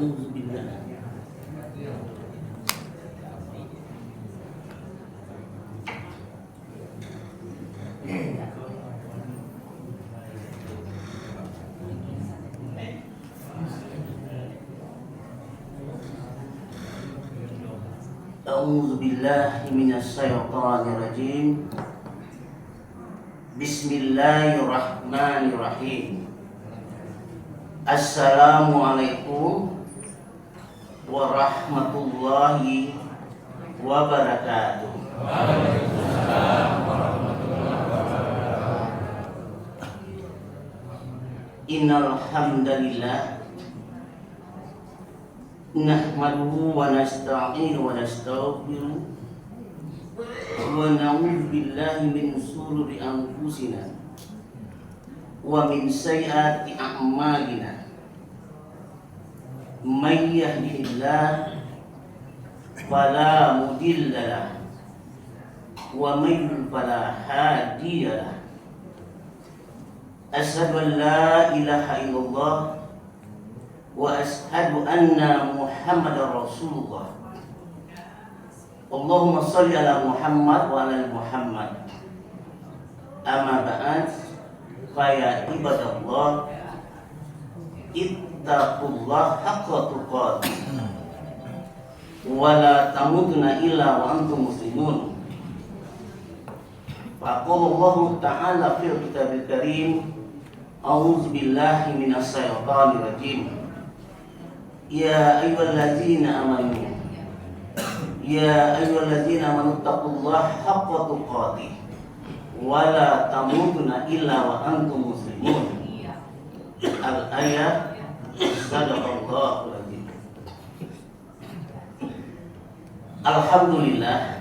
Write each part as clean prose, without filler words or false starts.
A'udzubillah. A'udzubillahi minasyaitonirrajim. Bismillahirrahmanirrahim. Assalamualaikum warahmatullahi wabarakatuh. Innal hamdalillah nahmaduhu wa nasta'inu wa nastaghfiruh wa na'udzu billahi min shururi anfusina wa min sayyiati a'malina. May yahdihillahu fala mudilla lahu wa may yudlil fala hadiya lahu. Asyhadu an la ilaha illallah wa asyhadu anna Muhammadar Rasulullah. Allahumma shalli ala Muhammad wa ala Muhammad. Amma ba'd, fa ya ibadallah, ittaqullah haqqa tuqatih wa la tamutunna illa wa antum muslimun. Fa qala Allah ta'ala fil kitabil karim, a'udzu billahi minasy syaithanir rajim. Ya ayyuhalladzina amanu taqullaha haqqa tuqatih wa la tamutunna illa wa antum muslimun. Al-ayat. Sadaqallahul adzim. Alhamdulillah,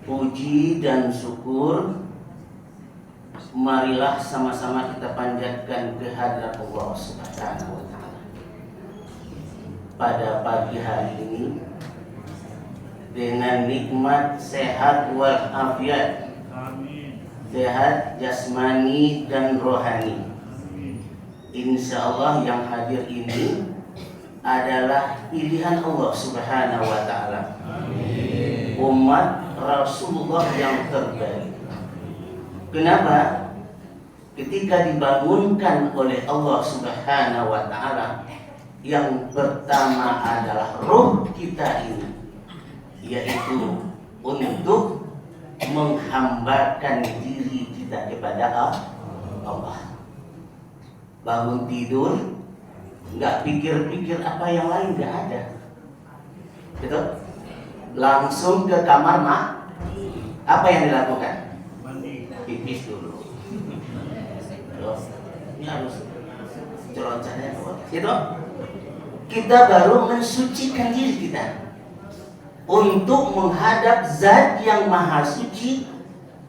puji dan syukur marilah sama-sama kita panjatkan kehadirat Allah Subhanahu wa ta'ala pada pagi hari ini dengan nikmat sehat walafiat. Sehat jasmani dan rohani. Insya Allah yang hadir ini adalah pilihan Allah Subhanahu wa ta'ala. Umat Rasulullah yang terbaik. Kenapa? Ketika dibangunkan oleh Allah Subhanahu wa ta'ala, yang pertama adalah ruh kita ini, yaitu untuk menghambakan diri kita kepada Allah. Bangun tidur, nggak pikir-pikir apa yang lain, nggak ada, gitu. Langsung ke kamar apa yang dilakukan? Pipis dulu. Ini harus celoncannya, gitu. Kita baru mensucikan diri kita untuk menghadap Zat yang Maha Suci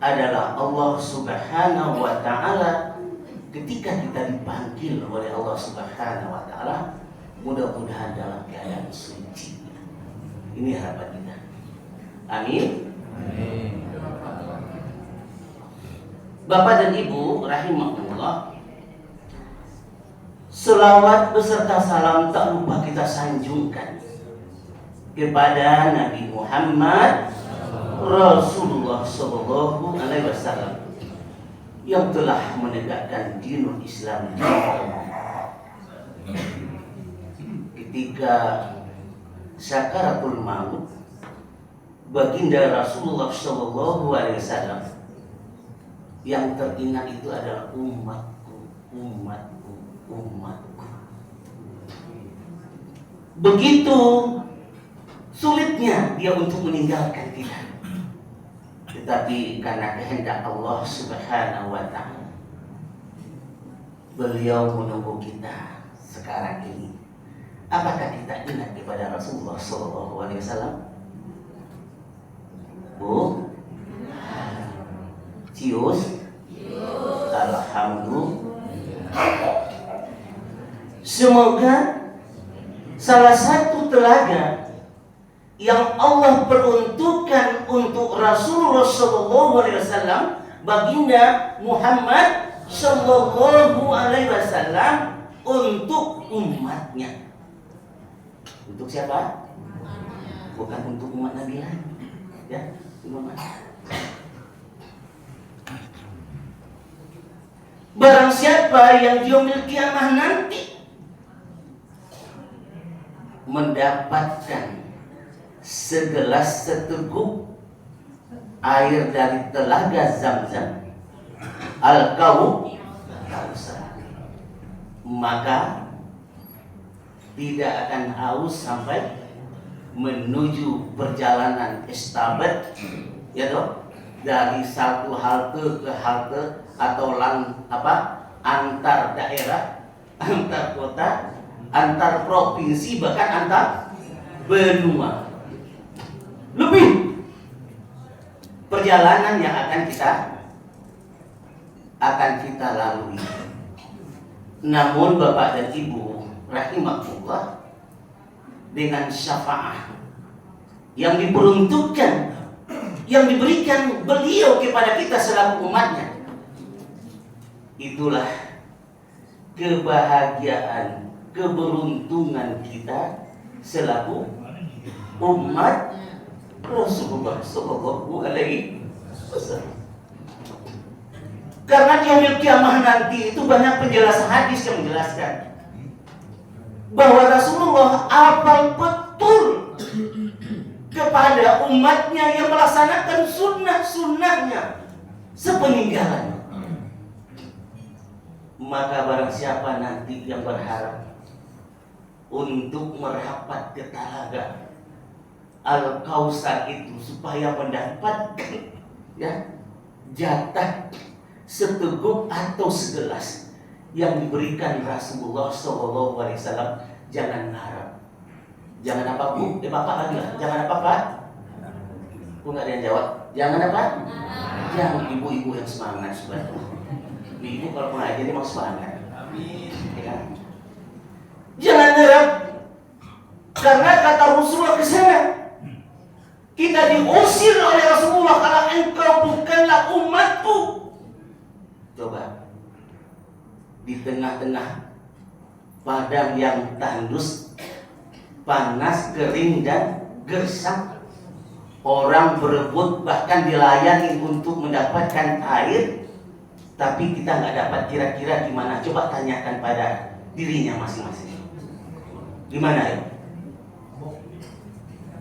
adalah Allah Subhanahu wa ta'ala. Ketika kita dipanggil oleh Allah Subhanahu wa ta'ala, mudah-mudahan dalam keadaan suci. Ini harapan kita. Amin. Bapak dan Ibu rahimahullah, selawat beserta salam tak lupa kita sanjungkan kepada Nabi Muhammad Rasulullah Sallallahu Alaihi Wasallam yang telah menegakkan dinul Islam. Ketika sakaratul maut, baginda Rasulullah Sallallahu Alaihi Wasallam yang teringat itu adalah umatku, umatku, umatku. Begitu sulitnya dia untuk meninggalkan kita, tetapi karena kehendak Allah Subhanahu wa ta'ala, beliau menunggu kita sekarang ini. Apakah kita ingat kepada Rasulullah Sallallahu Alaihi Wasallam? Bu? Cius? Alhamdulillah. Semoga salah satu telaga yang Allah peruntukkan untuk Rasulullah Sallallahu Alaihi Wasallam, baginda Muhammad Sallallahu Alaihi Wasallam, untuk umatnya Untuk siapa? Bukan untuk umat Nabi lain. Ya, umat. Barang siapa yang di yaumil kiamah nanti mendapatkan segelas seteguk air dari telaga Zam-Zam Al-Kausar, maka tidak akan haus sampai menuju perjalanan estafet, ya toh, dari satu halte ke halte atau antar daerah, antar kota, antar provinsi, bahkan antar benua. Lebih perjalanan yang akan kita lalui. Namun Bapak dan Ibu rahimakumullah, dengan syafaat yang diperuntukkan, yang diberikan beliau kepada kita selaku umatnya, itulah kebahagiaan, keberuntungan kita selaku umat Rasulullah Sallallahu Alaihi Wasallam. Karena di yaumil kiamah nanti itu banyak penjelasan hadis yang menjelaskan bahwa Rasulullah hafal betul kepada umatnya yang melaksanakan sunnah-sunnahnya sepeninggalannya. Maka barang siapa nanti yang berharap untuk merapat ke telaga Al-Kausar itu supaya mendapatkan jatah seteguk atau segelas yang diberikan Rasulullah SAW, jangan harap. Jangan apa Bu? Bapak lagi lah. Jangan apa Pak? Bu nggak ada yang jawab. Jangan apa? Yang ibu-ibu yang semangat sebetulnya. Ibu kalau mengajar ini mau semangat. Amin. Ya. Jangan harap. Karena kata Rasulullah ke sana, kita diusir oleh Rasulullah kalau engkau bukanlah umatku. Coba di tengah-tengah padang yang tandus, panas, kering dan gersang, orang berebut bahkan dilayani untuk mendapatkan air, tapi kita nggak dapat. Kira-kira gimana? Coba tanyakan pada dirinya masing-masing. Gimana ya?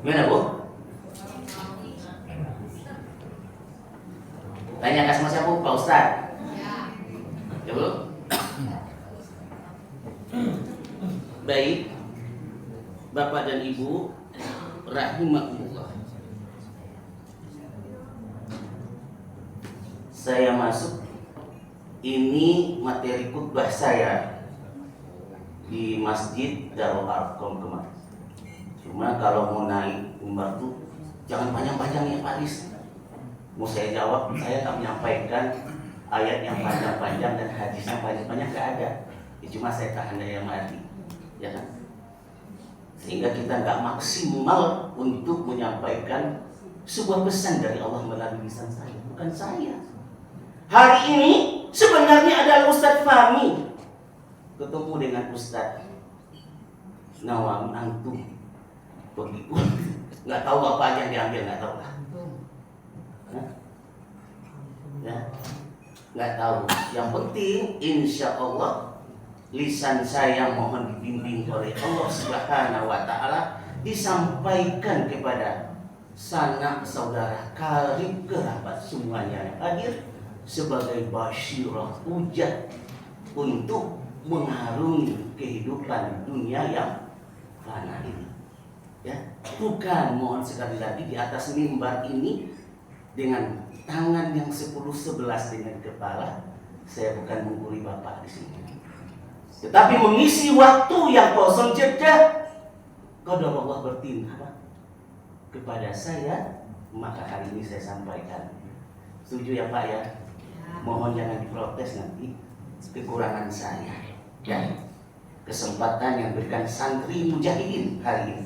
Gimana Bu? Tanyakan sama siapa Bu? Pak Ustaz? Ya Bu? Baik, Bapak dan Ibu rahimakumullah, saya masuk. Ini materi khutbah saya di Masjid Darul Arqam kemarin. Cuma kalau mau naik mimbar tuh jangan panjang-panjang ya Pak Riz. Mau saya jawab, saya tak menyampaikan ayat yang panjang-panjang dan hadis yang panjang-panjang, gak ada. Ya, cuma saya tahan daya mati, ya kan? Sehingga kita nggak maksimal untuk menyampaikan sebuah pesan dari Allah melalui lisan saya, bukan saya. Hari ini sebenarnya adalah Ustadz Fahmi ketemu dengan Ustadz Nawam Antum, begitu nggak tahu apa aja yang diambil, nggak tahu lah, ya nggak tahu. Yang penting insya Allah lisan saya mohon dibimbing oleh Allah Subhanahu wa Ta'ala, disampaikan kepada sanak saudara karib kerabat semuanya yang hadir sebagai basyirah hujah untuk mengarungi kehidupan dunia yang fana ini. Ya, bukan, mohon sekali lagi di atas mimbar ini dengan tangan yang 10-11 dengan kepala, saya bukan mengguri Bapak di sini, tetapi mengisi waktu yang kosong jeda. Qadar Allah bertindak kepada saya, maka hari ini saya sampaikan. Setuju ya Pak ya? Mohon jangan diprotes nanti kekurangan saya. Ya, kesempatan yang berikan santri mujahidin hari ini,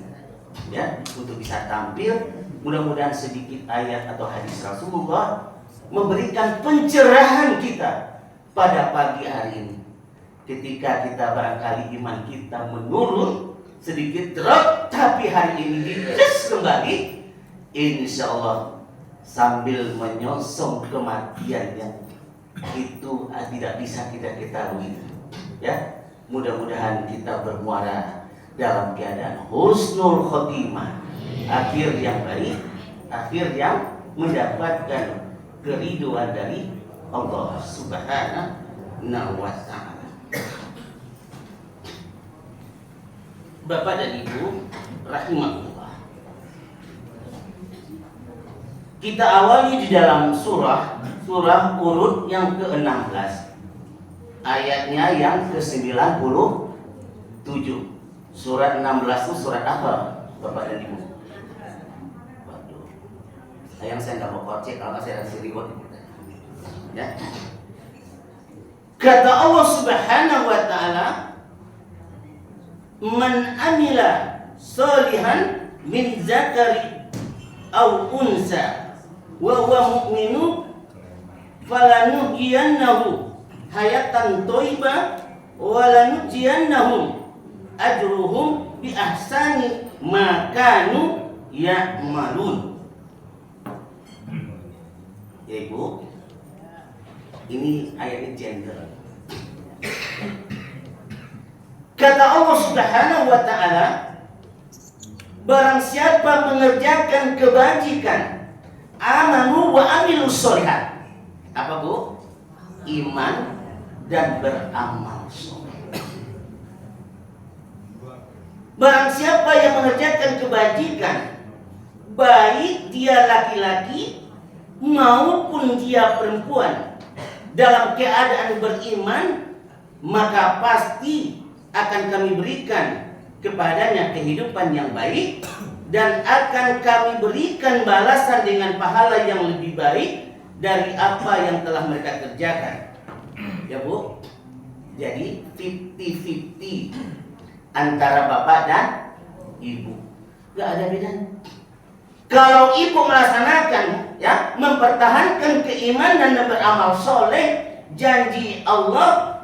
ya, untuk bisa tampil. Mudah-mudahan sedikit ayat atau hadis Rasulullah memberikan pencerahan kita pada pagi hari ini. Ketika kita barangkali iman kita menurun, sedikit drop, tapi hari ini dites kembali, insya Allah sambil menyosong kematian yang itu tidak bisa kita ketahui. Ya, mudah-mudahan kita bermuara dalam keadaan husnul khotimah, akhir yang baik, akhir yang mendapatkan keriduan dari Allah Subhanahu wa ta'ala. Bapak dan Ibu rahimahullah, kita awali di dalam surah urut yang ke-16, ayatnya yang ke-97. Surat 16 itu surat apa, Bapak dan Ibu? Waduh, sayang saya nggak mau kocek kalau saya kasih reward. Ya. Kata Allah Subhanahu wa ta'ala, man amila salihan min zakari aw unsa wa huwa mu'minu falanuhyiyannahu hayatan thayyibah wa lanujziyannahum ajruhum bi ahsani ma kanu ya'malun. Ya Ibu, ini ayatnya gender. Kata Allah Subhanahu wa ta'ala, barang siapa mengerjakan kebajikan, amanu wa amilus sholihat. Apa Bu? Iman dan beramal soleh. Barang siapa yang mengerjakan kebajikan, baik dia laki-laki maupun dia perempuan, dalam keadaan beriman, maka pasti akan kami berikan kepadanya kehidupan yang baik, dan akan kami berikan balasan dengan pahala yang lebih baik dari apa yang telah mereka kerjakan. Ya Bu, jadi 50-50 antara bapak dan ibu, gak ada bedanya. Kalau ibu melaksanakan, ya, mempertahankan keimanan dan beramal soleh, janji Allah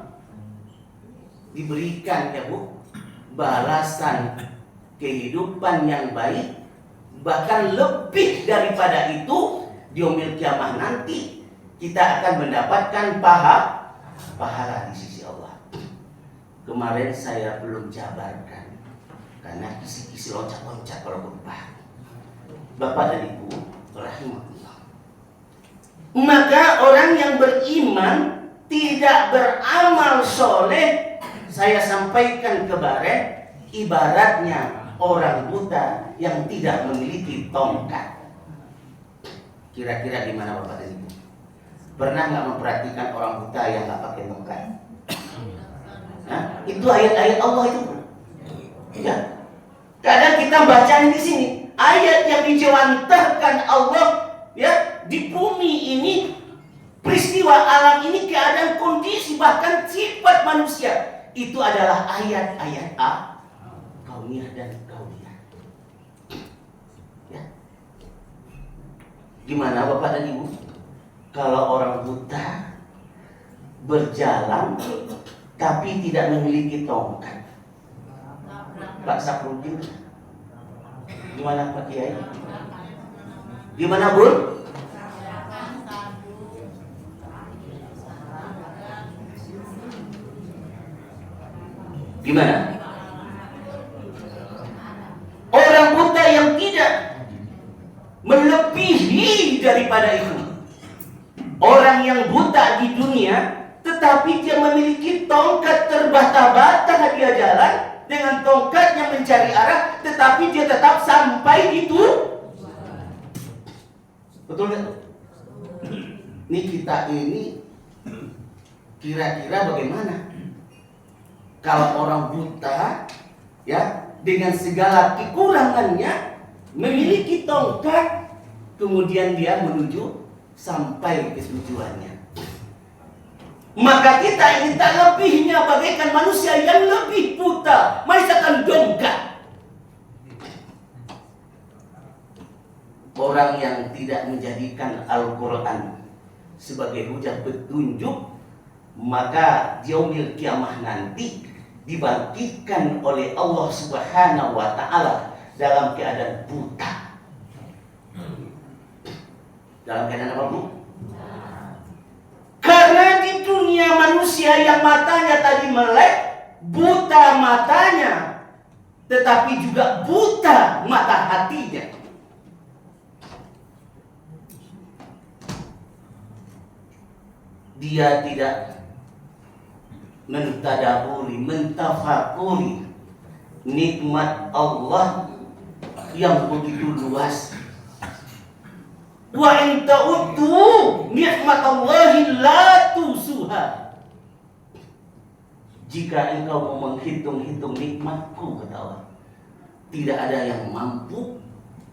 diberikan, ya Bu, balasan kehidupan yang baik, bahkan lebih daripada itu. Di yaumil kiamah nanti kita akan mendapatkan pahala di sisi Allah. Kemarin saya belum jabarkan karena kisi-kisi loncat-loncat kalau gempa. Bapak dan Ibu rahimahullah, maka orang yang beriman tidak beramal soleh, saya sampaikan kemarin, ibaratnya orang buta yang tidak memiliki tongkat. Kira-kira di mana Bapak dan Ibu? Pernah nggak memperhatikan orang buta yang nggak pakai tongkat? Nah, itu ayat-ayat Allah itu. Ya, kadang kita baca di sini ayat yang dijewantarkan Allah, ya, di bumi ini, peristiwa alam ini, keadaan kondisi bahkan sifat manusia, itu adalah ayat-ayat kauniyah dan kauniyah. Ya. Gimana Bapak dan Ibu? Kalau orang buta berjalan tapi tidak memiliki tongkat, Pak Saprudin, gimana Pak Kiai? Gimana Bu? Gimana? Orang buta yang tidak melebihi daripada itu. Orang yang buta di dunia tetapi dia memiliki tongkat, terbata-bata dia jalan dengan tongkatnya mencari arah, tetapi dia tetap sampai di itu. Betul nggak? Ini kita ini kira-kira bagaimana? Kalau orang buta, ya, dengan segala kekurangannya memiliki tongkat, kemudian dia menuju sampai ke tujuannya. Maka kita ini tak lebihnya bagaikan manusia yang lebih buta, misalkan dongkak. Orang yang tidak menjadikan Al-Quran sebagai hujah petunjuk, maka yaumil kiamah nanti dibangkitkan oleh Allah Subhanahu wa Ta'ala dalam keadaan buta. Dalam keadaan apa, Bu? Karena di dunia manusia yang matanya tadi melek, buta matanya, tetapi juga buta mata hatinya. Dia tidak mentadaburi, mentafakuri nikmat Allah yang begitu luas. Wa in ta'uddu nikmatallahi la tusuha. Jika engkau mau menghitung-hitung nikmatku, kata Allah, tidak ada yang mampu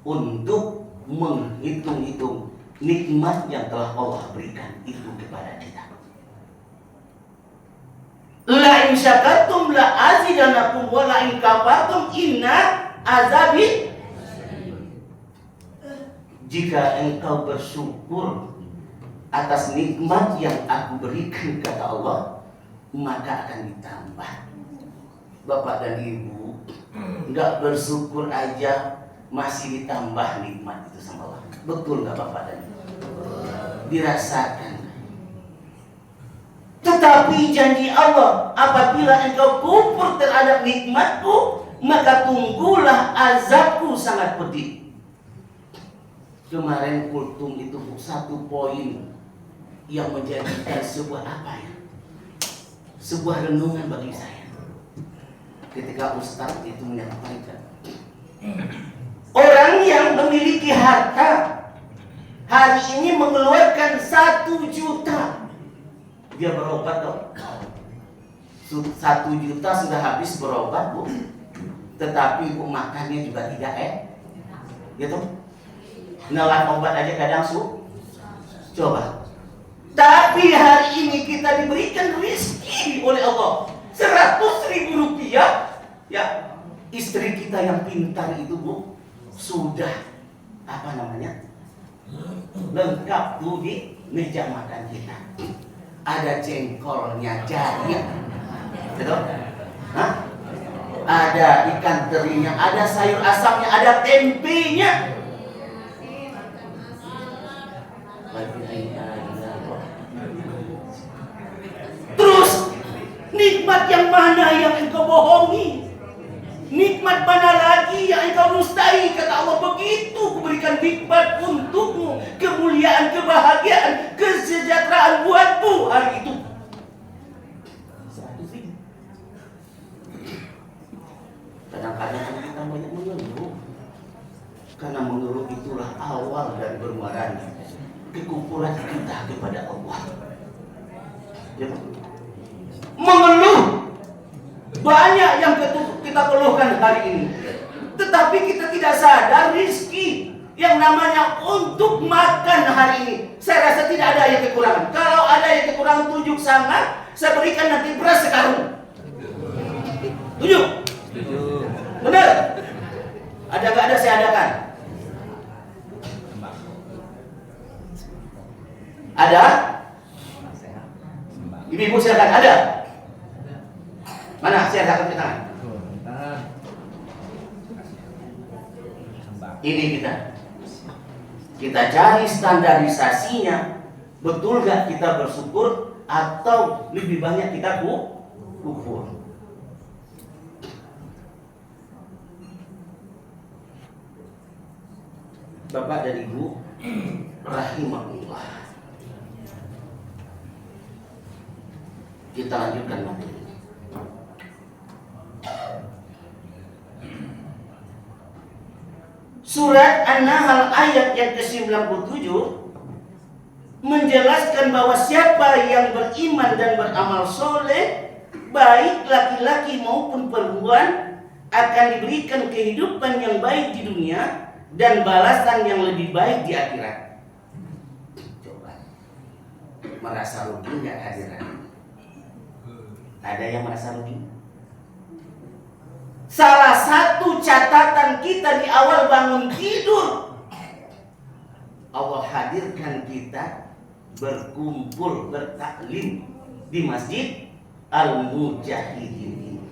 untuk menghitung-hitung nikmat yang telah Allah berikan itu kepada kita. La in syakartum la azidanakum wa la in kafartum inna azabi. Jika engkau bersyukur atas nikmat yang aku berikan, kata Allah, maka akan ditambah. Bapak dan Ibu, enggak bersyukur aja masih ditambah nikmat itu sama Allah. Betul enggak Bapak dan Ibu? Dirasakan. Tetapi janji Allah, apabila engkau kufur terhadap nikmatku, maka tunggulah azabku sangat pedih. Kemarin kultum itu satu poin yang menjadikan sebuah apa ya? Sebuah renungan bagi saya. Ketika Ustaz itu menyampaikan, orang yang memiliki harta hari ini mengeluarkan 1 juta, dia berobat dong. 1 juta sudah habis berobat, Bu. Tetapi Bu makannya juga tidak gitu. Nelan obat aja kadang coba. Tapi hari ini kita diberikan rezeki oleh Allah 100.000 rupiah. Ya, istri kita yang pintar itu, Bu, sudah apa namanya? Lengkap tuh di meja makan kita. Ada jengkolnya jadi, betul? Hah? Ada ikan terinya, ada sayur asamnya, ada tempenya. Terus nikmat yang mana yang engkau bohongi? Nikmat mana lagi yang engkau dustai? Kata Allah, begitu kuberikan nikmat untukmu, kemuliaan, kebahagiaan, kesejahteraan buatmu hari itu. Kadang-kadang kita banyak mengeluh, karena mengeluh itulah awal dari bermuaranya kekufuran kita kepada Allah. Ya, mengeluh banyak yang kita keluhkan hari ini, tetapi kita tidak sadar rizki yang namanya untuk makan hari ini. Saya rasa tidak ada yang kekurangan. Kalau ada yang kekurangan, tunjuk sangat, saya berikan nanti beras sekarung. Tunjuk. Benar? Ada gak ada saya adakan? Ada? Ibu-ibu silakan, ada? Mana? Saya angkat tangan. Ini kita cari standarisasinya. Betul gak kita bersyukur atau lebih banyak kita kufur? Bapak dan Ibu rahimahullah, kita lanjutkan materi. Surat An-Nahl ayat yang ke-97 menjelaskan bahwa siapa yang beriman dan beramal soleh, baik laki-laki maupun perempuan, akan diberikan kehidupan yang baik di dunia dan balasan yang lebih baik di akhirat. Coba, merasa rugi nggak hadiran? Ada yang merasa rugi? Salah satu catatan kita di awal bangun tidur, Allah hadirkan kita berkumpul bertaklim di Masjid Al-Mujahidin ini.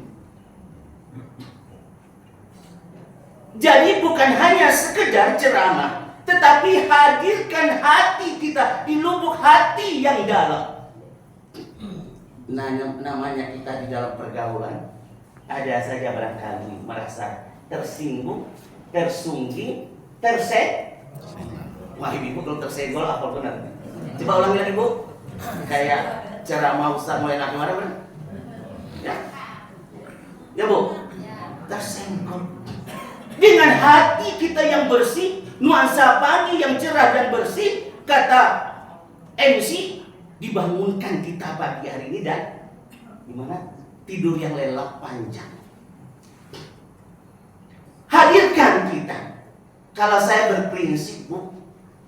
Jadi bukan hanya sekedar ceramah, tetapi hadirkan hati kita di lubuk hati yang dalam. Nah, namanya kita di dalam pergaulan, ada saja barangkali merasa tersinggung, tersungging, wah ibu kalau tersenggol apa benar? Coba ulangi lagi bu, kayak ceramah Ustaz mulai nak kemana kan? Ya bu, tersenggol. Dengan hati kita yang bersih, nuansa pagi yang cerah dan bersih, kata MC, dibangunkan kita pagi hari ini dan gimana? Tidur yang lelap panjang. Hadirkan kita. Kalau saya berprinsip, bu,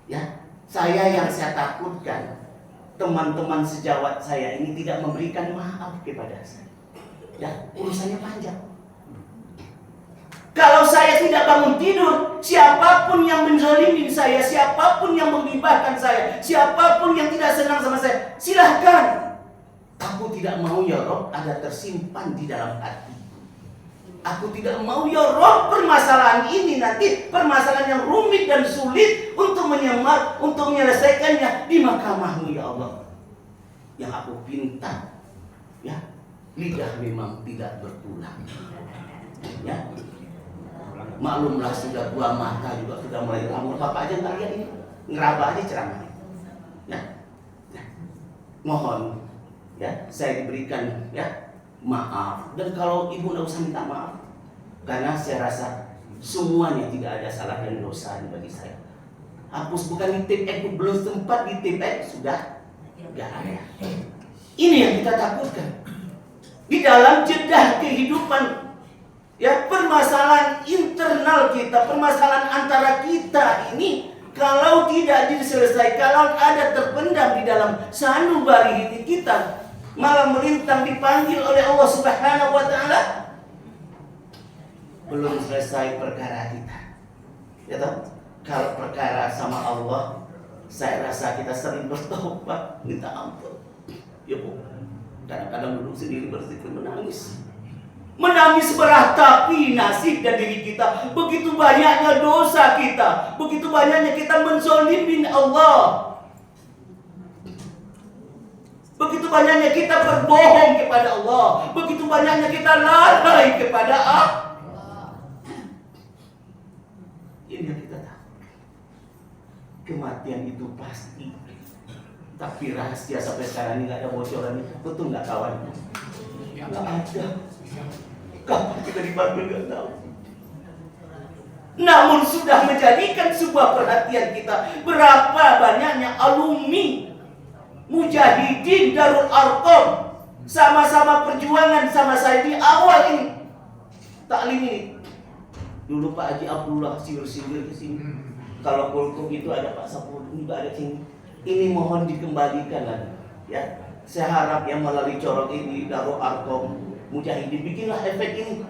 ya, saya yang saya takutkan teman-teman sejawat saya ini tidak memberikan maaf kepada saya. Ya, urusannya panjang. Kalau saya tidak bangun tidur, siapapun yang menzalimi saya, siapapun yang menggibahkan saya, siapapun yang tidak senang sama saya, silahkan. Aku tidak mau ya Rob ada tersimpan di dalam hati. Aku tidak mau ya Rob permasalahan ini nanti permasalahan yang rumit dan sulit untuk menyelesaikannya di mahkamah-Mu ya Allah. Yang aku pinta, ya, lidah memang tidak bertulang. Ya. Maklumlah sudah dua mata juga sudah mulai ramur. Bapak aja nggak lihat ini, ngeraba aja ceramahnya. Ya, mohon ya saya diberikan ya maaf. Dan kalau ibu nggak usah minta maaf, karena saya rasa semuanya tidak ada salah dan dosa bagi saya. Hapus bukan di tip belum sempat di tip sudah nggak ada. Ini yang kita takutkan di dalam jeda kehidupan. Ya, permasalahan internal kita, permasalahan antara kita ini kalau tidak diselesaikan, kalau ada terpendam di dalam sanubari hati kita, malah melintang dipanggil oleh Allah Subhanahu wa taala, belum selesai perkara kita. Ya toh? Kalau perkara sama Allah, saya rasa kita sering bertobat, minta ampun. Ya Bu, kadang-kadang duduk sendiri berpikir menangis. Menangis meratapi nasib dan diri kita. Begitu banyaknya dosa kita, begitu banyaknya kita menzalimin Allah, begitu banyaknya kita berbohong kepada Allah, begitu banyaknya kita lalai kepada Allah. Ini yang kita tahu. Kematian itu pasti. Tapi rahasia sampai sekarang ini nggak ada bocoran. Betul nggak kawan? Nggak ada. Kapan kita dipanggil nggak tahu. Namun sudah menjadikan sebuah perhatian kita. Berapa banyaknya alumni Mujahidin Darul Arqam sama-sama perjuangan sama saya di awal ini taklim ini. Dulu Pak Haji Abdullah siwir-siwir ke sini. Kalau kultum itu ada Pak Sapul juga ada sini. Ini mohon dikembalikan lagi. Ya, saya harap yang melalui corok ini Darul Arqam Mujahidin bikinlah efek ini,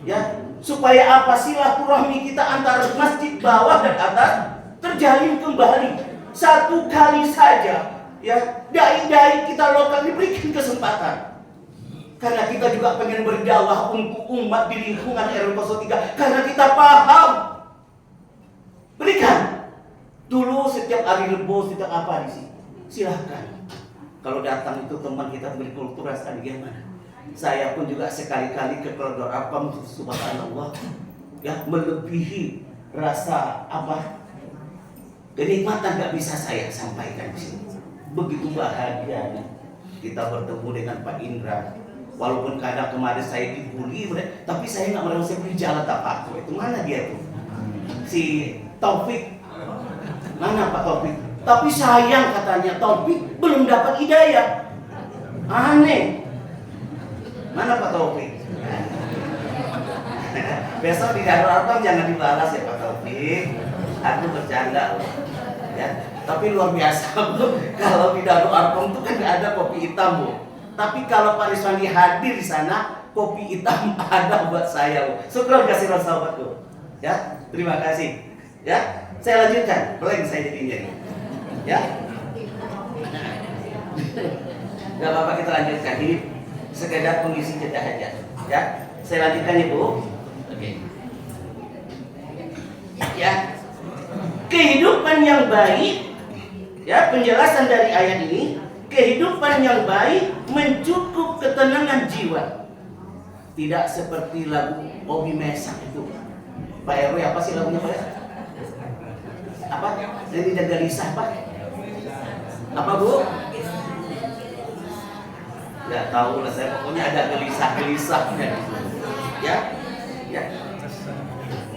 ya, supaya apa silaturahmi kita antara masjid bawah dan atas terjalin kembali. Satu kali saja, ya, dai-dai kita lokal diberikan kesempatan. Karena kita juga pengen berdakwah untuk umat di lingkungan RW 03, karena kita paham. Berikan. Dulu setiap hari Rebo, setiap apa di sini, silahkan. Kalau datang itu teman kita beri kulturas tadi gimana? Saya pun juga sekali-kali ke koridor Arqam, subhanallah, ya, melebihi rasa apa kenikmatan nggak bisa saya sampaikan di sini. Begitu bahagianya kita bertemu dengan Pak Indra. Walaupun kadang kemarin saya dibully, tapi saya nggak merasa beri jalan tapak. Itu mana dia tuh? Si Taufik. Mana Pak Taufik? Tapi sayang katanya Taufik belum dapat hidayah. Aneh. Mana Pak Taufik? Besok di Darul Arqam jangan dibalas ya Pak Taufik. Aku bercanda loh. Ya, tapi luar biasa Bu. Kalau di Darul Arqam itu kan nggak ada kopi hitam Bu. Tapi kalau Pak Rizwandi hadir di sana, kopi hitam ada buat saya Bu. Syukur kasih sahabatku. Ya, terima kasih. Ya, saya lanjutkan. Boleh saya jadinya ini. Ya. Gak apa-apa kita lanjutkan ini. Sekedar pengisi jeda aja, ya. Saya lanjutkan Ibu. Oke. Ya, kehidupan yang baik, ya, penjelasan dari ayat ini, kehidupan yang baik mencukup ketenangan jiwa. Tidak seperti lagu Bobby Mesak itu. Pak RW, apa sih lagunya Pak? Apa? Saya tidak gelisah Pak. Apa Bu? Nggak tahu lah saya, pokoknya ada gelisah-gelisahnya gitu. Ya, ya.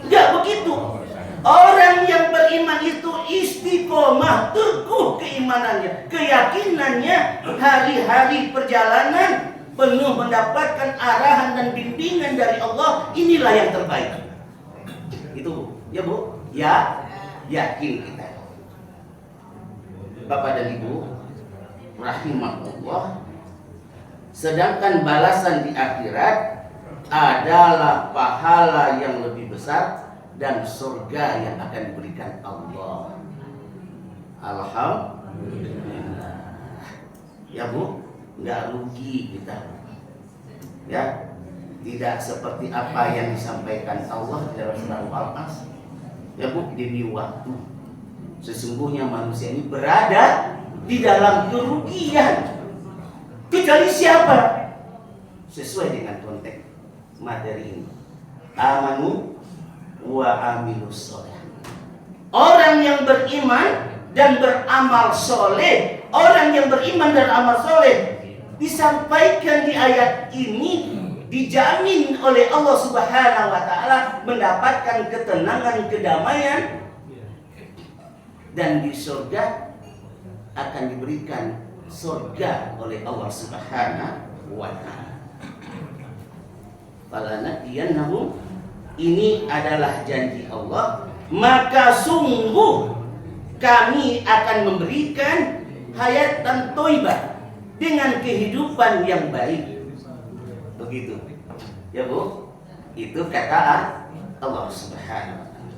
Nggak begitu. Orang yang beriman itu istiqomah, teguh keimanannya, keyakinannya, hari-hari perjalanan penuh mendapatkan arahan dan bimbingan dari Allah. Inilah yang terbaik. Itu Bu, ya Bu, ya, yakin kita. Bapak dan Ibu, rahimahullah. Sedangkan balasan di akhirat adalah pahala yang lebih besar dan surga yang akan diberikan Allah. Alhamdulillah. Ya Bu, nggak rugi kita. Ya, tidak seperti apa yang disampaikan Allah dalam surah Al-As. Ya Bu, demi waktu, sesungguhnya manusia ini berada di dalam kerugian. Kecuali siapa? Sesuai dengan konteks materi ini. Amanu wa amilus soleh. Orang yang beriman dan beramal soleh. Orang yang beriman dan amal soleh disampaikan di ayat ini, dijamin oleh Allah Subhanahu wa Ta'ala mendapatkan ketenangan, kedamaian, dan di surga akan diberikan surga oleh Allah Subhanahu wa Ta'ala. Falanatiyannahum, ini adalah janji Allah, maka sungguh kami akan memberikan hayatan thayyibah dengan kehidupan yang baik. Begitu. Ya Bu, itu kata Allah Subhanahu wa Ta'ala.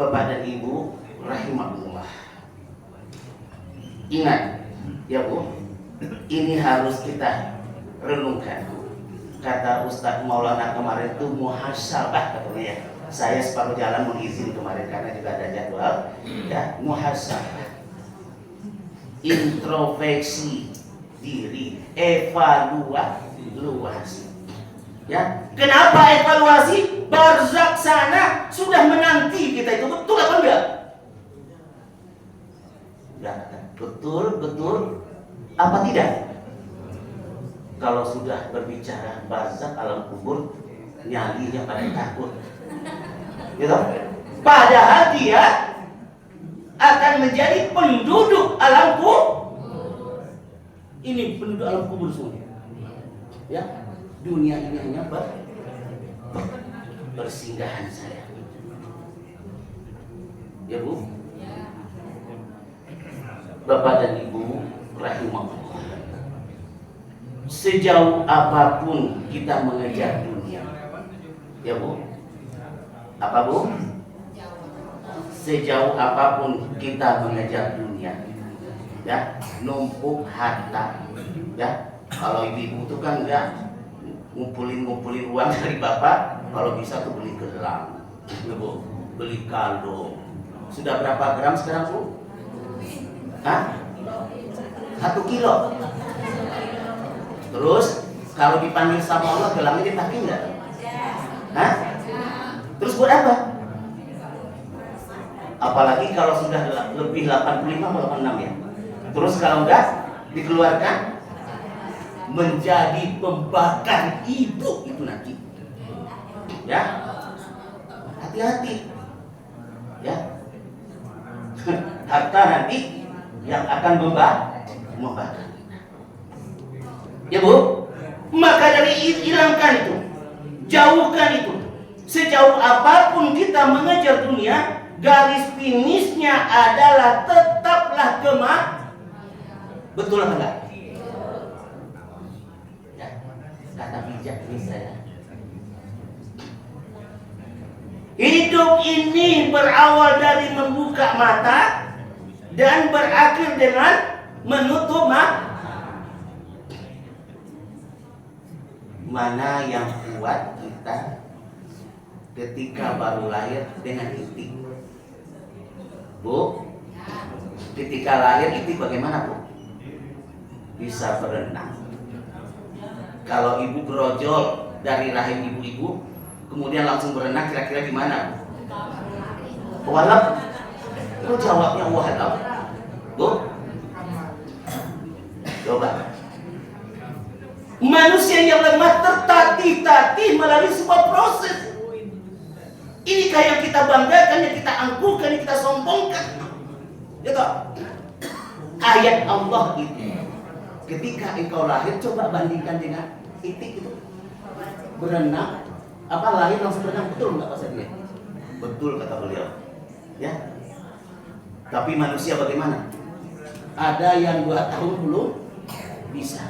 Bapak dan Ibu rahimahullah. Ingat, ya Bu, ini harus kita renungkan. Kata Ustadz Maulana kemarin itu muhasabah katanya ya. Saya separuh jalan mengizin kemarin karena juga ada jadwal. Ya, muhasabah. Introspeksi diri, evaluasi. Ya, kenapa evaluasi? Barzak sana sudah menanti kita itu, betul apa enggak? Enggak, betul apa tidak? Kalau sudah berbicara barzak alam kubur, nyalinya pada takut. Gitu? Padahal dia akan menjadi penduduk alam kubur. Ini penduduk alam kubur semua. Ya, dunia ini hanya bersinggahan saya. Ya Bu, Bapak dan Ibu rahimahullah. Sejauh apapun kita mengejar dunia, ya Bu, apa Bu? Sejauh apapun kita mengejar dunia, ya, numpuk harta, ya. Kalau ibu itu kan enggak ngumpulin uang dari bapak, kalau bisa tuh beli gelang, ya Bu, beli kalung. Sudah berapa gram sekarang Bu? Hah? 1 kilo. Terus kalau dipanggil sama Allah gelangnya dipakai nggak? Hah? Terus buat apa? Apalagi kalau sudah lebih 85 atau 86 ya. Terus kalau enggak dikeluarkan menjadi pembakar ibu itu nanti. Ya. Hati-hati. Ya. Harta nanti yang akan membakar. Ya Bu, maka dari hilangkan itu, jauhkan itu. Sejauh apapun kita mengejar dunia, garis finishnya adalah tetaplah betul apa enggak? Ya, kata bijak ini saya. Hidup ini berawal dari membuka mata dan berakhir dengan menutup mata. Mana yang kuat kita ketika baru lahir dengan itik. Bu, ketika lahir itik bagaimana, Bu? Bisa berenang. Kalau ibu berojol dari rahim ibu-ibu, kemudian langsung berenang, kira-kira gimana? Walap. Itu jawabnya walap. Bu, coba. Manusia yang lemah tertatih-tatih melalui sebuah proses. Inikah yang kita banggakan, yang kita angkuhkan, yang kita sombongkan? Gitu. Ayat Allah itu. Ketika engkau lahir, coba bandingkan dengan itik itu. Berenang, apa lahir langsung berenang, betul nggak Pak dia? Betul kata beliau. Ya. Tapi manusia bagaimana? Ada yang 2 tahun belum bisa.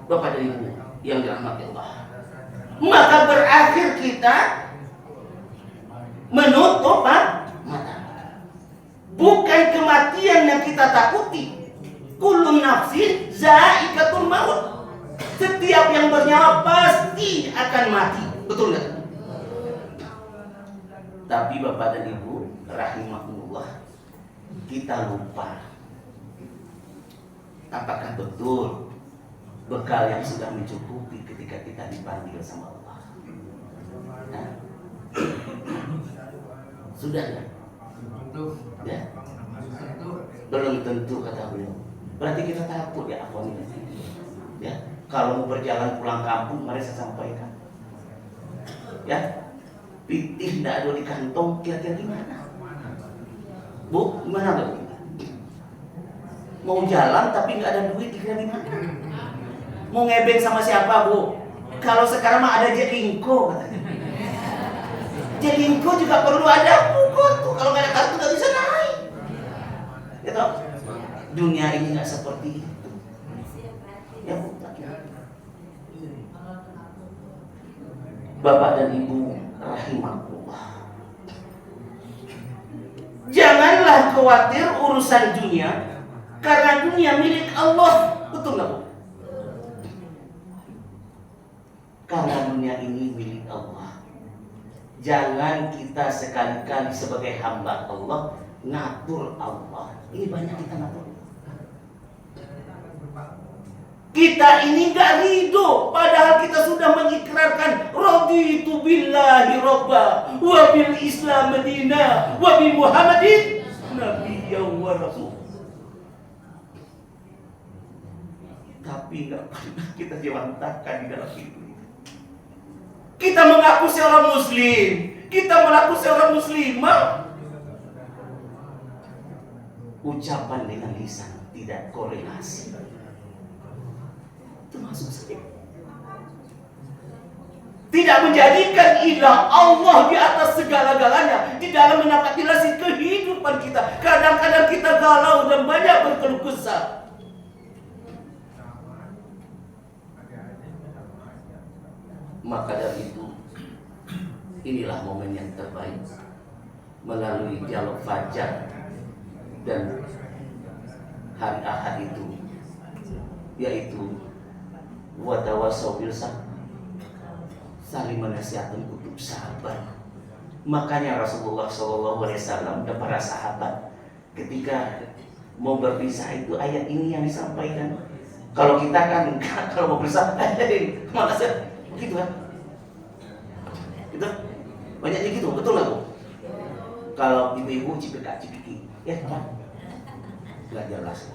Bapak dan Ibu yang dirahmati Allah. Maka berakhir kita menutup mata. Bukan kematian yang kita takuti. Kullu nafsin za'iqatul maut. Setiap yang bernyawa pasti akan mati. Betul nggak? Tapi Bapak dan Ibu rahimahumullah, kita lupa. Apakah betul bekal yang sudah mencukupi ketika kita dipanggil sama Allah? Nah, sudah nggak? Ya? Belum tentu kata beliau. Berarti kita takut ya apa nih? Ya, kalau mau berjalan pulang kampung, mari saya sampaikan. Ya, pitih tidak ada di kantong, kira-kira gimana? Bu, gimana Bu? Mau jalan tapi nggak ada duit, kira-kira gimana? Mau ngebeng sama siapa, Bu? Kalau sekarang mah ada Jelingko katanya. Jelingko juga perlu ada buku tuh. Kalau nggak ada kartu nggak bisa naik. Gitu. Dunia ini nggak seperti itu. Ya Bu. Bapak dan Ibu rahimahullah. Janganlah khawatir urusan dunia, karena dunia milik Allah. Betul nggak Bu? Karena dunia ini milik Allah. Jangan kita sekali-kali sebagai hamba Allah ngatur Allah. Ini banyak kita ngatur. Kita ini gak ridho, padahal kita sudah mengikrarkan raditu billahi robba wa bil islam madina wa bi muhammadin nabiyyan wa rasul. Tapi gak pernah kita jawantahkan di dalam hidup. Kita mengaku seorang muslim, kita mengaku seorang muslimah. Ucapan dengan lisan tidak korelasi. Itu masuk saja. Tidak menjadikan ilah Allah di atas segala-galanya di dalam menapakilasi kehidupan kita. Kadang-kadang kita galau dan banyak berkeluh kesah. Maka dari itu, inilah momen yang terbaik melalui dialog fajar dan hari Ahad itu, yaitu watawasau bil sabr, saling menasihatkan untuk sabar. Makanya Rasulullah SAW dan para sahabat ketika mau berpisah itu ayat ini yang disampaikan. Kalau kita kan kalau mau berpisah, makasih. Begitu kan? Gitu? Banyaknya gitu, betul nggak Bu? Kalau ibu-ibu cipika-cipiki, ya apa? Nggak jelas.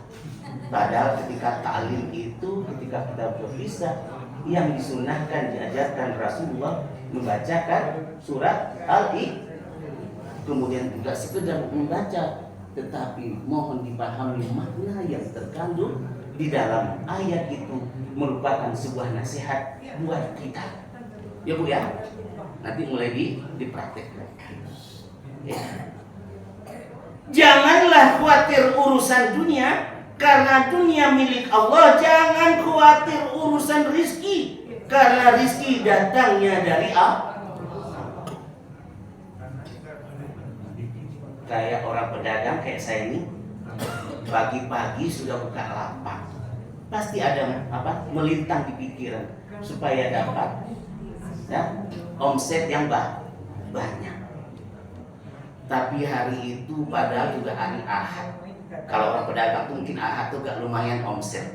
Padahal ketika ta'lim itu, ketika kita berpisah, yang disunahkan, diajarkan Rasulullah membacakan surat Al-I. Kemudian tidak sekedar membaca, tetapi mohon dipahami makna yang terkandung di dalam ayat itu merupakan sebuah nasihat buat kita. Ya Bu ya. Nanti mulai dipraktekkan. Ya. Janganlah khawatir urusan dunia, karena dunia milik Allah. Jangan khawatir urusan rizki, karena rizki datangnya dari Allah. Kayak orang pedagang kayak saya ini, pagi-pagi sudah buka lapak, pasti ada melintang di pikiran supaya dapat ya, omset yang banyak. Tapi hari itu padahal juga hari Ahad. Kalau orang pedagang tuh mungkin Ahad tuh gak lumayan omset.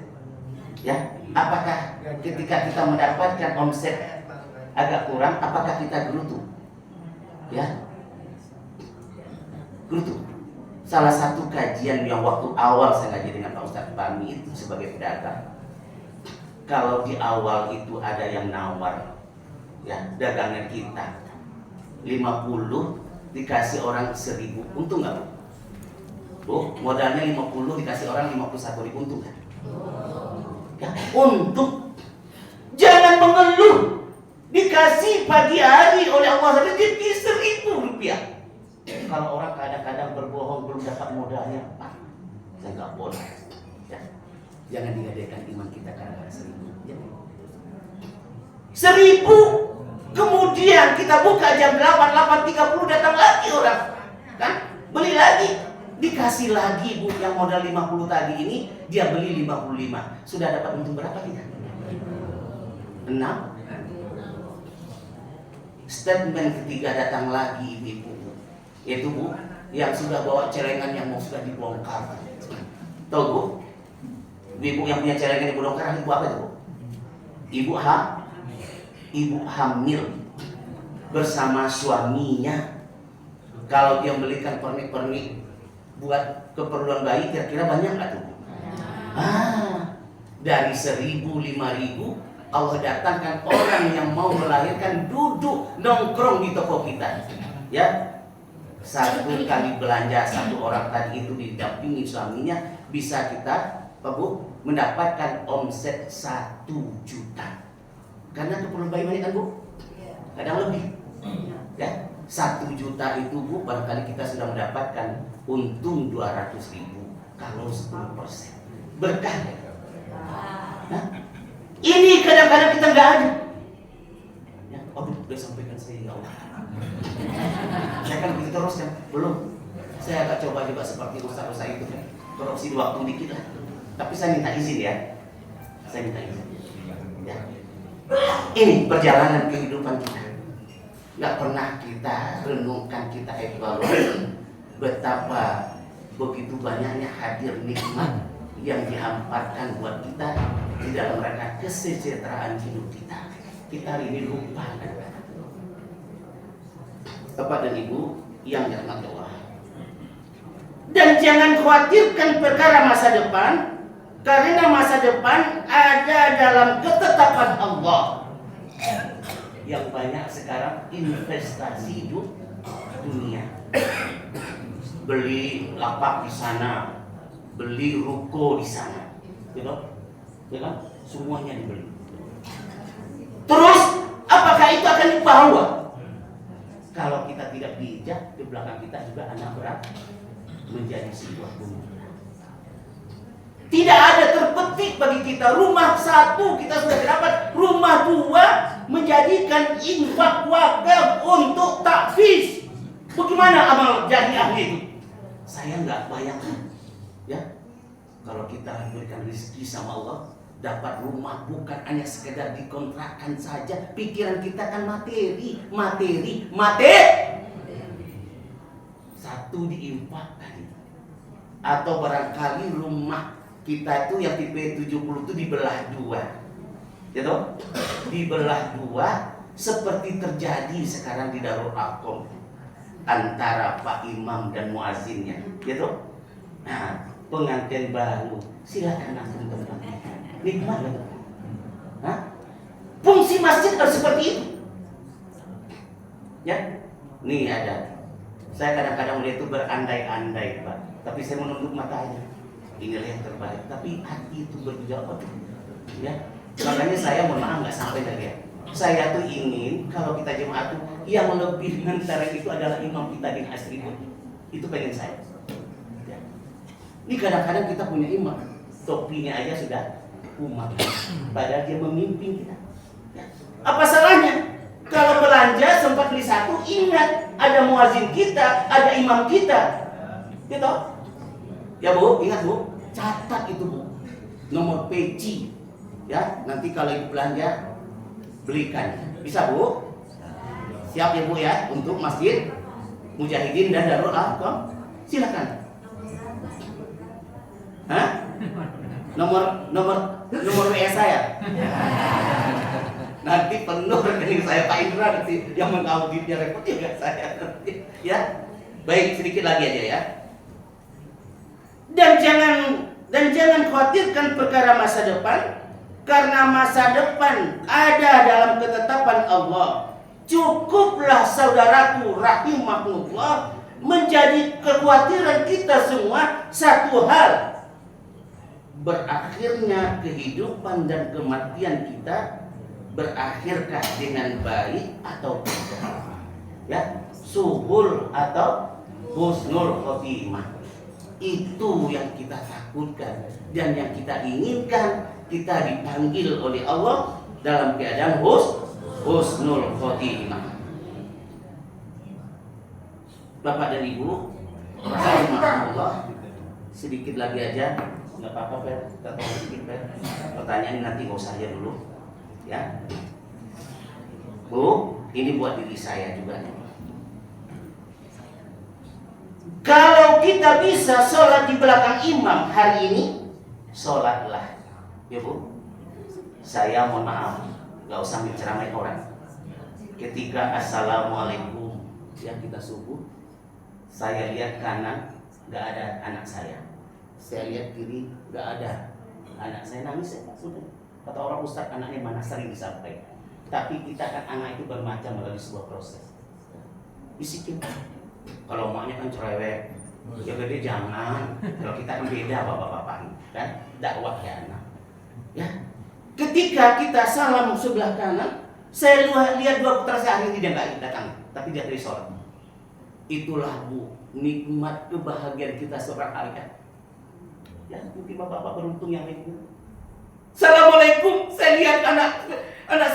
Ya, apakah ketika kita mendapatkan omset agak kurang, apakah kita gerutu? Ya, gerutu. Salah satu kajian yang waktu awal saya ngaji dengan Pak Ustadz Fahmi itu sebagai pedagang. Kalau di awal itu ada yang nawar, ya, dagangan kita 50 dikasih orang 1.000, untung nggak Bu? Bu, modalnya 50 dikasih orang 51.000, untung kan? Ya, untung. Jangan mengeluh. Dikasih pagi hari oleh Allah rezeki 1.000 rupiah. Kalau orang kadang-kadang berbohong belum dapat modalnya, saya nggak boleh. Ya. Jangan digadaikan iman kita karena 1.000. Ya. 1.000. Kemudian kita buka jam 8:30 datang lagi orang, kan? Beli lagi, dikasih lagi Bu yang modal 50 tadi ini dia beli 55. Sudah dapat untung berapa kita? 6. Statement ketiga datang lagi ibu-ibu. Itu Bu yang sudah bawa celengan yang mau sudah dibongkar. Tahu Bu? Ibu yang punya celengan yang dibongkar, ibu apa itu Bu? Ibu hamil bersama suaminya. Kalau dia belikan pernik-pernik buat keperluan bayi, kira-kira banyak nggak tuh? Dari 1.000, 5.000, Allah datangkan orang yang mau melahirkan duduk nongkrong di toko kita. Ya, satu kali belanja satu orang tadi itu didampingi suaminya, bisa kita Bu mendapatkan omset 1 juta. Karena keperluan bayi banyak kan Bu? Kadang lebih. Ya, 1 juta itu Bu, barangkali kita sudah mendapatkan untung 200.000 kalau 10%. Berkah ya? Nah, ini kadang-kadang kita nggak ada. Ya, aduh, udah sampaikan saya ya Allah. Saya kan begitu terus kan? Belum. Saya akan coba juga seperti ustaz-ustaz itu kan. Korupsi di waktu dikit lah. Tapi saya minta izin ya. Saya minta izin. Ya. Ini perjalanan kehidupan kita. Nggak pernah kita renungkan, kita evaluasi betapa begitu banyaknya hadir nikmat yang dihamparkan buat kita di dalam rangka kesejahteraan hidup kita. Kita hari ini lupa. Bapak dan Ibu yang dirahmati Allah. Dan jangan khawatirkan perkara masa depan, karena masa depan ada dalam ketetapan Allah. Yang banyak sekarang investasi dunia. Beli lapak di sana, beli ruko di sana, gitu, ya kan? Semuanya dibeli. Terus, apakah itu akan dibawa? Kalau kita tidak bijak, di belakang kita juga anak berat menjadi sebuah gunung. Tidak ada terpetik bagi kita. Rumah 1 kita sudah dapat, rumah 2 menjadikan infak wakaf untuk takfiz. Bagaimana amal jariahnya itu? Saya nggak bayangkan. Ya, kalau kita diberikan rezeki sama Allah, dapat rumah bukan hanya sekedar dikontrakkan saja. Pikiran kita kan materi. 1 diinfakkan. Atau barangkali rumah kita itu yang tipe 70 itu dibelah 2. Gitu? Dibelah 2 seperti terjadi sekarang di Darul Arqam antara Pak Imam dan muazzinnya. Gitu? Nah, pengantin baru, silakan langsung teman-teman. Nikmat gitu. Hah? Fungsi masjid harus seperti itu. Ya, nih ada. Saya kadang-kadang melihat itu berandai-andai, Pak. Tapi saya menunduk matanya. Inilah yang terbaik. Tapi hati itu berjawab. Ya, makanya saya mohon maaf nggak sampai tadi ya. Saya tuh ingin kalau kita jemaat tuh yang lebih mentara itu adalah imam kita di asri. Itu pengen saya. Ya. Ini kadang-kadang kita punya imam, topinya aja sudah umat, padahal dia memimpin kita. Ya. Apa salahnya? Kalau belanja sempat beli 1, ingat ada muazin kita, ada imam kita, gitu. Ya Bu, ingat Bu, catat itu Bu, nomor peci. Ya, nanti kalau ibu belanja belikan. Bisa Bu? Siap ya Bu ya untuk Masjid Mujahidin dan Darul Arqam? Silakan. Hah? Nomor WA saya. Nanti penuh rekening saya Pak Indra, nanti yang mengauditnya repot juga saya nanti. Ya. Baik, sedikit lagi aja ya. Dan jangan khawatirkan perkara masa depan, karena masa depan ada dalam ketetapan Allah. Cukuplah saudaraku rahimahullah menjadi kekhawatiran kita semua satu hal: berakhirnya kehidupan dan kematian kita, berakhirkah dengan baik atau tidak? Ya, suhul atau husnul khotimah. Itu yang kita takutkan dan yang kita inginkan. Kita dipanggil oleh Allah dalam keadaan husnul khotimah. Bapak dan Ibu, rahimahullah, sedikit lagi aja, nggak apa-apa Fer, kita tahu sedikit Fer. Pertanyaan nanti nggak usah aja dulu, ya. Bu, ini buat diri saya juga. Kalau kita bisa sholat di belakang imam hari ini, sholatlah. Ya Bu, saya mohon maaf, nggak usah menceramain orang. Ketika assalamualaikum, ya kita subuh, saya lihat kanan, nggak ada anak saya. Saya lihat kiri, nggak ada anak saya. Nangis ya Pak, sudah. Kata orang Ustaz, anaknya mana, sering disampaikan. Tapi kita kan anak itu bermacam melalui sebuah proses. Bisikin, kalau maknya kan cerewet, ya gede jangan. Kalau kita kan beda bapak-bapak, kan dakwah ya anak. Ya, ketika kita salam sebelah kanan, saya lihat dua putra saya hari ini dia nggak datang, tapi dia dari sholat. Itulah Bu, nikmat kebahagiaan kita seorang ayah. Ya, mungkin bapak-bapak beruntung yang itu. Assalamualaikum, saya lihat anak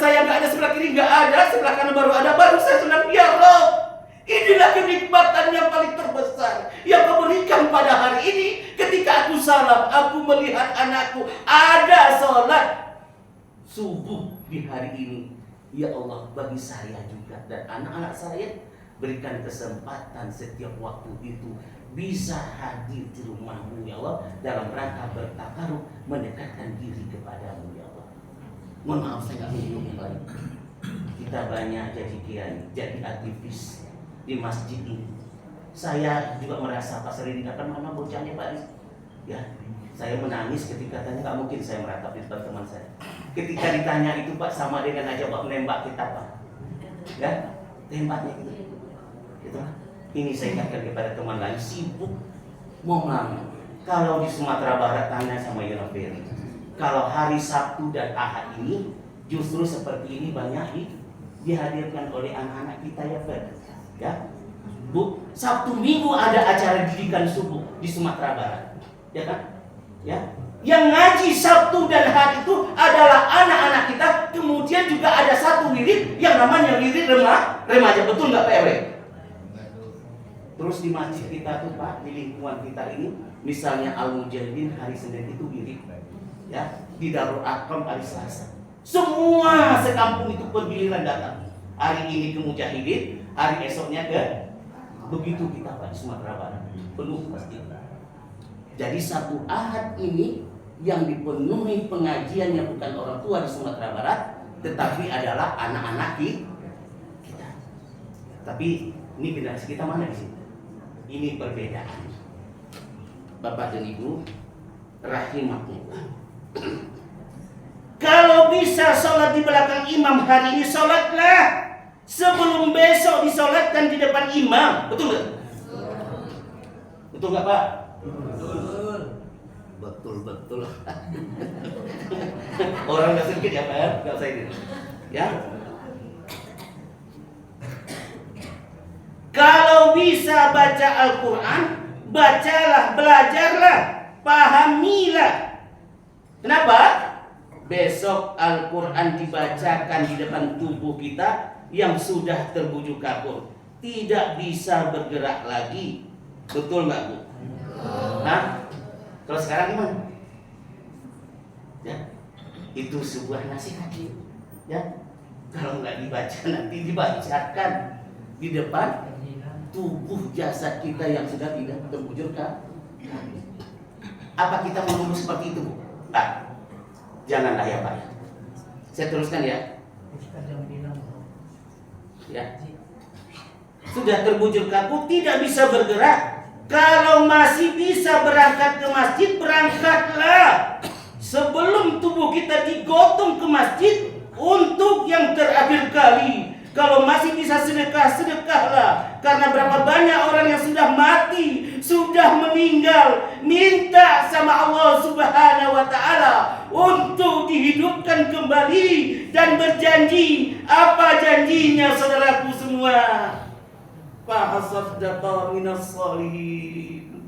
saya nggak ada, sebelah kiri nggak ada, sebelah kanan baru ada, baru saya senang. Ya Rob, inilah kenikmatan yang paling terbesar yang Kau berikan pada hari ini. Ketika aku salam, aku melihat anakku ada sholat subuh di hari ini. Ya Allah, bagi saya juga dan anak-anak saya, berikan kesempatan setiap waktu itu bisa hadir di rumahmu ya Allah, dalam rangka bertakarub mendekatkan diri kepadamu ya Allah. Mohon maaf saya nggak minum yang lain. Kita banyak jadi kiai, jadi aktivis di masjid ini. Saya juga merasa Pak Seridi akan mana bocahnya Pak Aris. Ya, saya menangis ketika tanya, nggak mungkin saya meratap di depan teman saya. Ketika ditanya itu Pak, sama dengan aja Pak menembak kita Pak. Ya, tembaknya gitu. Itulah. Ini saya ingatkan kepada teman lain, sibuk mau ngamen. Kalau di Sumatera Barat tanya sama Yona Ferry, kalau hari Sabtu dan Ahad ini justru seperti ini banyak dihadirkan oleh anak-anak kita ya Fer. Ya, Bu, Sabtu Minggu ada acara didikan subuh di Sumatera Barat, ya kan? Ya, yang ngaji Sabtu dan Ahad itu adalah anak-anak kita. Kemudian juga ada satu wirid yang namanya wirid remaja, betul nggak Pak RW? Terus di masjid kita tuh Pak, di lingkungan kita ini, misalnya Al-Mujahidin hari Senin itu wirid, ya, di Darul Arqam hari Selasa. Semua sekampung itu bergiliran datang. Hari ini ke Mujahidin, hari esoknya ke, begitu kita Pak di Sumatera Barat, penuh masjid. Jadi satu Ahad ini yang dipenuhi pengajiannya bukan orang tua di Sumatera Barat, tetapi adalah anak-anak kita. Tapi ini generasi kita mana di sini? Ini perbedaan. Bapak dan Ibu rahimahullah. Kalau bisa sholat di belakang imam hari ini, sholatlah sebelum besok disolatkan di depan imam. Betul nggak? Betul nggak Pak? Betul. Orang nggak sedikit ya Pak, nggak usah ini. Ya. Kalau bisa baca Al-Quran, bacalah, belajarlah, pahamilah. Kenapa? Besok Al-Quran dibacakan di depan tubuh kita yang sudah terbujuk kapur, tidak bisa bergerak lagi. Betul nggak Bu? Nah, kalau sekarang gimana? Ya, itu sebuah nasihat. Ya, Kalau nggak dibaca nanti dibacakan di depan tubuh jasad kita yang sudah tidak terbujurkan. Apa kita menunggu seperti itu, Bu? Nah, janganlah ya Pak. Saya teruskan ya. Ya. Sudah terbujur kaku, tidak bisa bergerak. Kalau masih bisa berangkat ke masjid, berangkatlah. Sebelum tubuh kita digotong ke masjid untuk yang terakhir kali. Kalau masih bisa sedekah, sedekahlah. Karena berapa banyak orang yang sudah mati, sudah meninggal, minta sama Allah Subhanahu wa Ta'ala untuk dihidupkan kembali dan berjanji. Apa janjinya, saudaraku semua? Fahasaddaqa minas shalihin.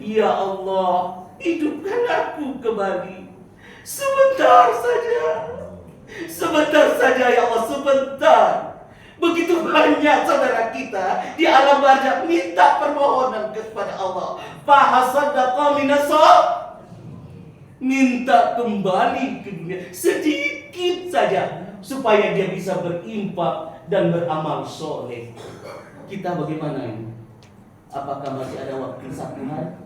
Ya Allah, hidupkan aku kembali. Sebentar saja. Sebentar saja ya Allah, sebentar. Begitu banyak saudara kita di alam barzakh minta permohonan kepada Allah. Fahasaddaqa minas minta kembali ke dunia sedikit saja supaya dia bisa berimpak dan beramal soleh. Kita bagaimana ini? Apakah masih ada waktu 1 hari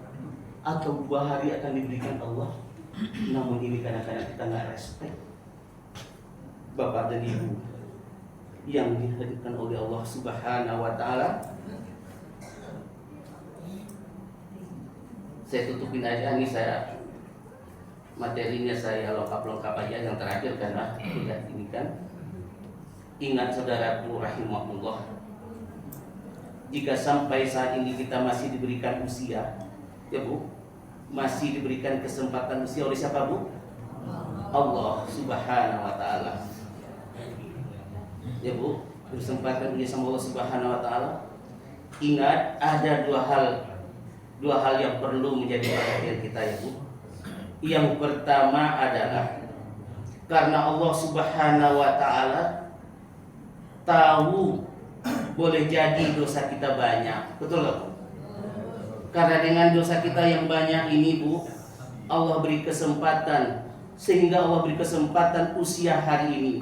atau 2 hari akan diberikan Allah? Namun ini kadang-kadang kita nggak respect Bapak dan Ibu yang dihadirkan oleh Allah Subhanahu wa Ta'ala. Saya tutupin aja nih, saya materinya saya lengkap aja yang terakhir karena tidak ini kan. Ingat saudaraku rahimahullah, jika sampai saat ini kita masih diberikan usia, ya Bu, masih diberikan kesempatan usia oleh siapa Bu? Allah Subhanahu wa Ta'ala. Ya Bu, kesempatan usia sama Allah Subhanahu wa Ta'ala. Ingat ada dua hal yang perlu menjadi perhatian kita ya Bu. Yang pertama adalah karena Allah Subhanahu wa Ta'ala tahu boleh jadi dosa kita banyak, betul gak Bu? Karena dengan dosa kita yang banyak ini Bu, Allah beri kesempatan, sehingga Allah beri kesempatan usia hari ini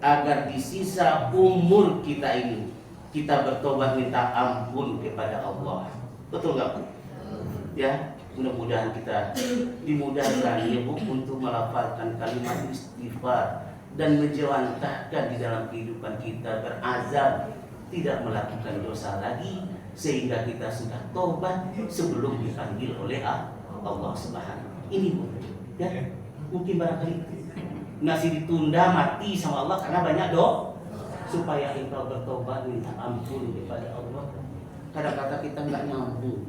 agar di sisa umur kita ini kita bertobat minta ampun kepada Allah, betul gak Bu? Ya, mudah-mudahan kita dimudahkan ya Bu untuk melafalkan kalimat istighfar dan menjelantahkan di dalam kehidupan kita, berazam tidak melakukan dosa lagi sehingga kita sudah tobat sebelum dipanggil oleh Allah Subhanahu. Ini Bu, ya mungkin barangkali masih ditunda mati sama Allah karena banyak dosa, supaya engkau bertobat minta ampun kepada Allah. Kadang-kadang kita nggak nyambung.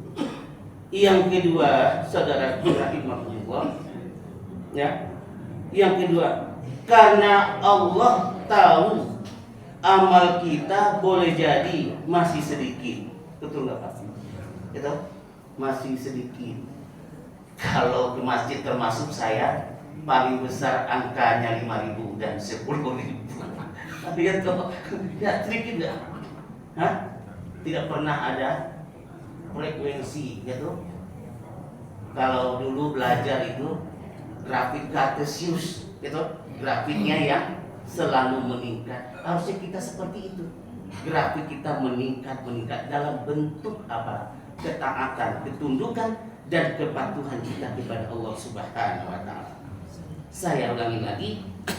Yang kedua, saudara rahimahullah, ya, yang kedua, karena Allah tahu amal kita boleh jadi masih sedikit, betul nggak Pak? Itu masih sedikit. Kalau ke masjid termasuk saya paling besar angkanya 5.000 dan 10.000. Tapi kan kalau ya sedikit nggak? Hah? Tidak pernah ada frekuensi gitu. Kalau dulu belajar itu grafik Cartesius gitu, grafiknya yang selalu meningkat. Harusnya kita seperti itu. Grafik kita meningkat dalam bentuk apa? Ketaatan, ketundukan dan kepatuhan kita kepada Allah Subhanahu wa Ta'ala. Saya ulangi lagi,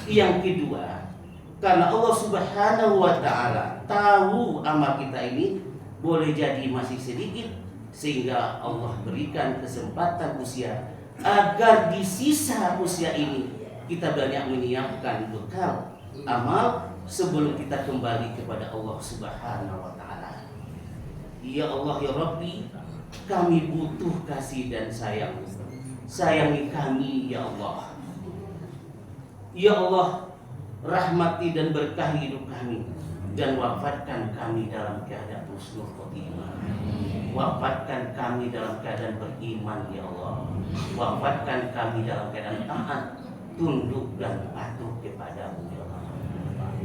yang kedua, karena Allah Subhanahu wa Ta'ala tahu amal kita ini boleh jadi masih sedikit, sehingga Allah berikan kesempatan usia agar di sisa usia ini kita banyak menyiapkan bekal amal sebelum kita kembali kepada Allah Subhanahu wa Ta'ala. Ya Allah ya Rabbi, kami butuh kasih dan sayang. Sayangi kami ya Allah. Ya Allah, rahmati dan berkahi hidup kami dan wafatkan kami dalam keadaan husnul khotimah. Wafatkan kami dalam keadaan beriman ya Allah. Wafatkan kami dalam keadaan taat, tunduk dan patuh kepadamu ya Allah.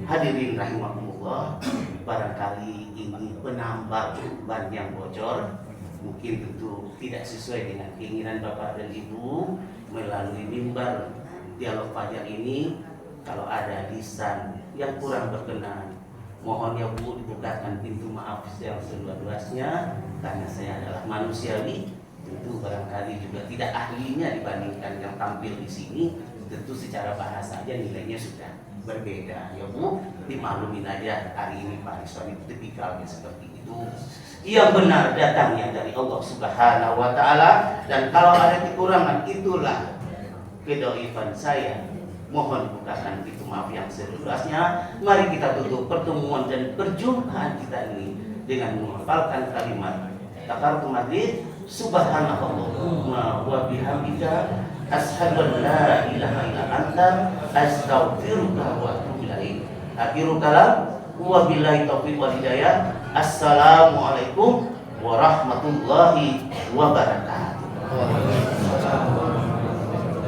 Hadirin rahimahumullah, barangkali ini penambal ban yang bocor, mungkin tentu tidak sesuai dengan keinginan Bapak dan Ibu melalui mimbar dialog fajar ini. Kalau ada lisan yang kurang berkenan, mohon ya Bu dibukakan pintu maaf yang seluas-luasnya, karena saya adalah manusiawi, tentu barangkali juga tidak ahlinya dibandingkan yang tampil di sini, tentu secara bahasa aja nilainya sudah berbeda ya Bu, dimaklumin aja hari ini Pak Rizwan itu tipikalnya seperti itu. Yang benar datangnya dari Allah Subhanahu wa Ta'ala, dan kalau ada kekurangan itulah kedoifan saya. Mohon bukakan pintu maaf yang seluasnya. Mari kita tutup pertemuan dan perjumpaan kita ini dengan menghafalkan kalimat Takartu Madrid, Subhanallahumma wa bihamdika, asyhadu an la ilaha illa anta, astaghfiruka wa atubu ilaik. Akhirul kalam, wa billahi taufiq wal hidayah. Assalamualaikum warahmatullahi wabarakatuh.